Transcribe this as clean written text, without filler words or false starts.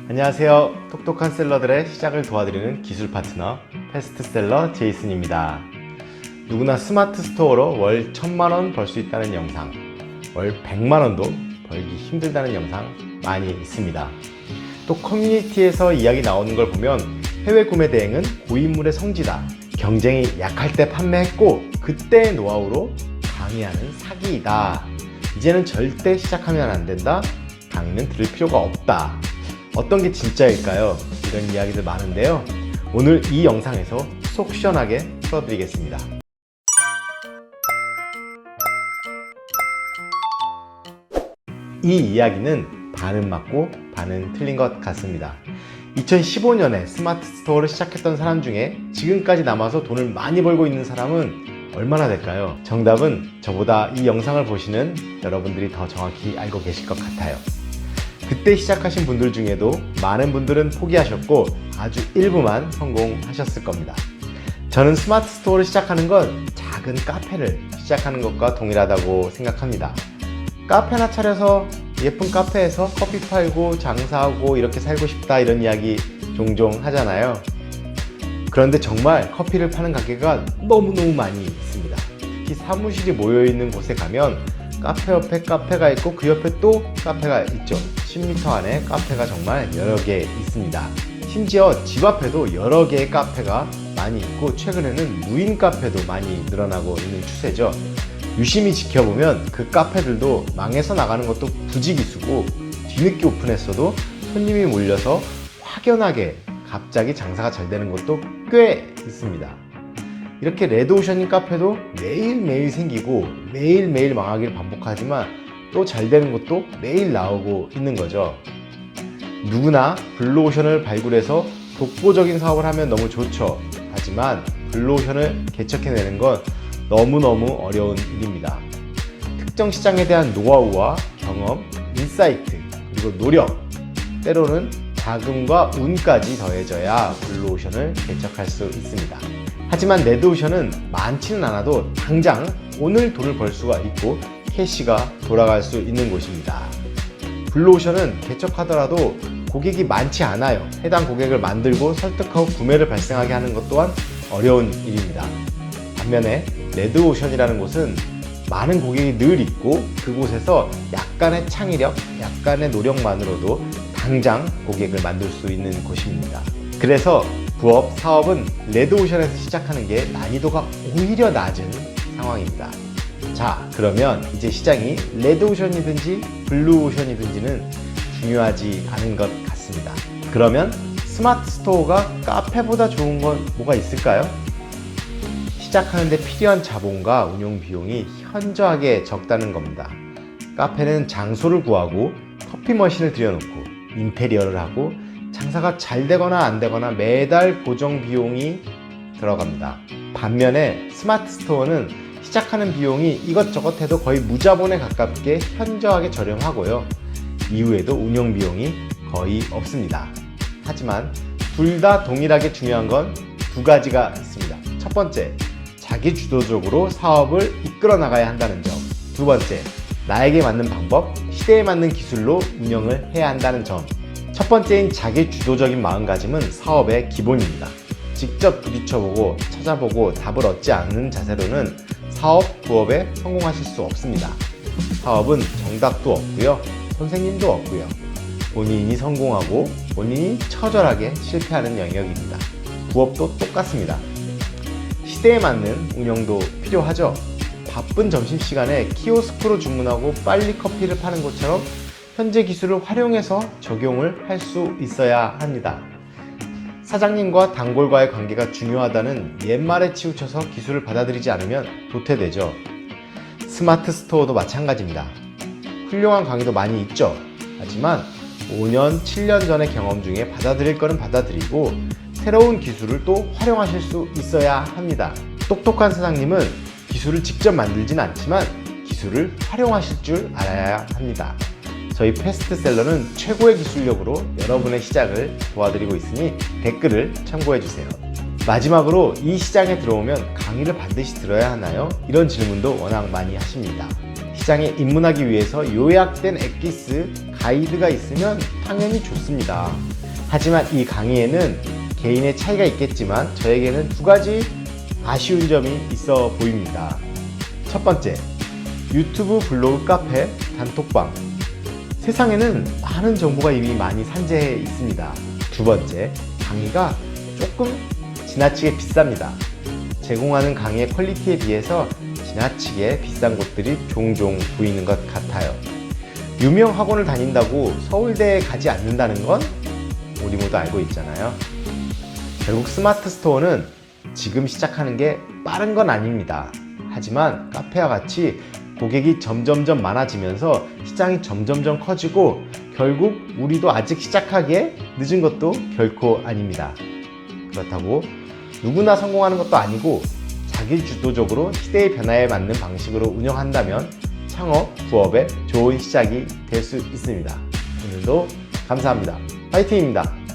안녕하세요. 똑똑한 셀러들의 시작을 도와드리는 기술 파트너 패스트셀러 제이슨입니다. 누구나 스마트 스토어로 월 1000만원 벌 수 있다는 영상, 월 100만원도 벌기 힘들다는 영상 많이 있습니다. 또 커뮤니티에서 이야기 나오는 걸 보면 해외 구매 대행은 고인물의 성지다, 경쟁이 약할 때 판매했고 그때의 노하우로 강의하는 사기이다, 이제는 절대 시작하면 안 된다, 강의는 들을 필요가 없다. 어떤 게 진짜일까요? 이런 이야기들 많은데요. 오늘 이 영상에서 속 시원하게 풀어드리겠습니다. 이 이야기는 반은 맞고 반은 틀린 것 같습니다. 2015년에 스마트 스토어를 시작했던 사람 중에 지금까지 남아서 돈을 많이 벌고 있는 사람은 얼마나 될까요? 정답은 저보다 이 영상을 보시는 여러분들이 더 정확히 알고 계실 것 같아요. 그때 시작하신 분들 중에도 많은 분들은 포기하셨고 아주 일부만 성공하셨을 겁니다. 저는 스마트 스토어를 시작하는 건 작은 카페를 시작하는 것과 동일하다고 생각합니다. 카페 하나 차려서 예쁜 카페에서 커피 팔고 장사하고 이렇게 살고 싶다, 이런 이야기 종종 하잖아요. 그런데 정말 커피를 파는 가게가 너무너무 많이 있습니다. 특히 사무실이 모여있는 곳에 가면 카페 옆에 카페가 있고 그 옆에 또 카페가 있죠. 10m 안에 카페가 정말 여러 개 있습니다. 심지어 집 앞에도 여러 개의 카페가 많이 있고 최근에는 무인 카페도 많이 늘어나고 있는 추세죠. 유심히 지켜보면 그 카페들도 망해서 나가는 것도 부지기수고 뒤늦게 오픈했어도 손님이 몰려서 확연하게 갑자기 장사가 잘 되는 것도 꽤 있습니다. 이렇게 레드오션인 카페도 매일매일 생기고 매일매일 망하기를 반복하지만 또 잘 되는 것도 매일 나오고 있는 거죠. 누구나 블루오션을 발굴해서 독보적인 사업을 하면 너무 좋죠. 하지만 블루오션을 개척해내는 건 너무너무 어려운 일입니다. 특정 시장에 대한 노하우와 경험, 인사이트, 그리고 노력, 때로는 자금과 운까지 더해져야 블루오션을 개척할 수 있습니다. 하지만 레드오션은 많지는 않아도 당장 오늘 돈을 벌 수가 있고 캐시가 돌아갈 수 있는 곳입니다. 블루오션은 개척하더라도 고객이 많지 않아요. 해당 고객을 만들고 설득하고 구매를 발생하게 하는 것 또한 어려운 일입니다. 반면에 레드오션이라는 곳은 많은 고객이 늘 있고 그곳에서 약간의 창의력, 약간의 노력만으로도 당장 고객을 만들 수 있는 곳입니다. 그래서 부업, 사업은 레드오션에서 시작하는 게 난이도가 오히려 낮은 상황입니다. 자, 그러면 이제 시장이 레드오션이든지 블루오션이든지는 중요하지 않은 것 같습니다. 그러면 스마트 스토어가 카페보다 좋은 건 뭐가 있을까요? 시작하는데 필요한 자본과 운영 비용이 현저하게 적다는 겁니다. 카페는 장소를 구하고 커피 머신을 들여놓고 인테리어를 하고 장사가 잘 되거나 안 되거나 매달 고정 비용이 들어갑니다. 반면에 스마트 스토어는 시작하는 비용이 이것저것 해도 거의 무자본에 가깝게 현저하게 저렴하고요. 이후에도 운영 비용이 거의 없습니다. 하지만 둘 다 동일하게 중요한 건 두 가지가 있습니다. 첫 번째, 자기 주도적으로 사업을 이끌어 나가야 한다는 점. 두 번째, 나에게 맞는 방법, 시대에 맞는 기술로 운영을 해야 한다는 점. 첫 번째인 자기 주도적인 마음가짐은 사업의 기본입니다. 직접 부딪혀보고 찾아보고 답을 얻지 않는 자세로는 사업, 부업에 성공하실 수 없습니다. 사업은 정답도 없고요, 선생님도 없고요. 본인이 성공하고 본인이 처절하게 실패하는 영역입니다. 부업도 똑같습니다. 시대에 맞는 운영도 필요하죠. 바쁜 점심시간에 키오스크로 주문하고 빨리 커피를 파는 것처럼 현재 기술을 활용해서 적용을 할 수 있어야 합니다. 사장님과 단골과의 관계가 중요하다는 옛말에 치우쳐서 기술을 받아들이지 않으면 도태되죠. 스마트 스토어도 마찬가지입니다. 훌륭한 강의도 많이 있죠. 하지만 5년, 7년 전의 경험 중에 받아들일 거는 받아들이고 새로운 기술을 또 활용하실 수 있어야 합니다. 똑똑한 사장님은 기술을 직접 만들진 않지만 기술을 활용하실 줄 알아야 합니다. 저희 패스트셀러는 최고의 기술력으로 여러분의 시작을 도와드리고 있으니 댓글을 참고해주세요. 마지막으로 이 시장에 들어오면 강의를 반드시 들어야 하나요? 이런 질문도 워낙 많이 하십니다. 시장에 입문하기 위해서 요약된 엑기스 가이드가 있으면 당연히 좋습니다. 하지만 이 강의에는 개인의 차이가 있겠지만 저에게는 두 가지 아쉬운 점이 있어 보입니다. 첫 번째, 유튜브, 블로그, 카페, 단톡방. 세상에는 많은 정보가 이미 많이 산재해 있습니다. 두 번째, 강의가 조금 지나치게 비쌉니다. 제공하는 강의의 퀄리티에 비해서 지나치게 비싼 곳들이 종종 보이는 것 같아요. 유명 학원을 다닌다고 서울대에 가지 않는다는 건 우리 모두 알고 있잖아요. 결국 스마트 스토어는 지금 시작하는 게 빠른 건 아닙니다. 하지만 카페와 같이 고객이 점점점 많아지면서 시장이 점점점 커지고 결국 우리도 아직 시작하기에 늦은 것도 결코 아닙니다. 그렇다고 누구나 성공하는 것도 아니고 자기주도적으로 시대의 변화에 맞는 방식으로 운영한다면 창업, 부업의 좋은 시작이 될 수 있습니다. 오늘도 감사합니다. 파이팅입니다.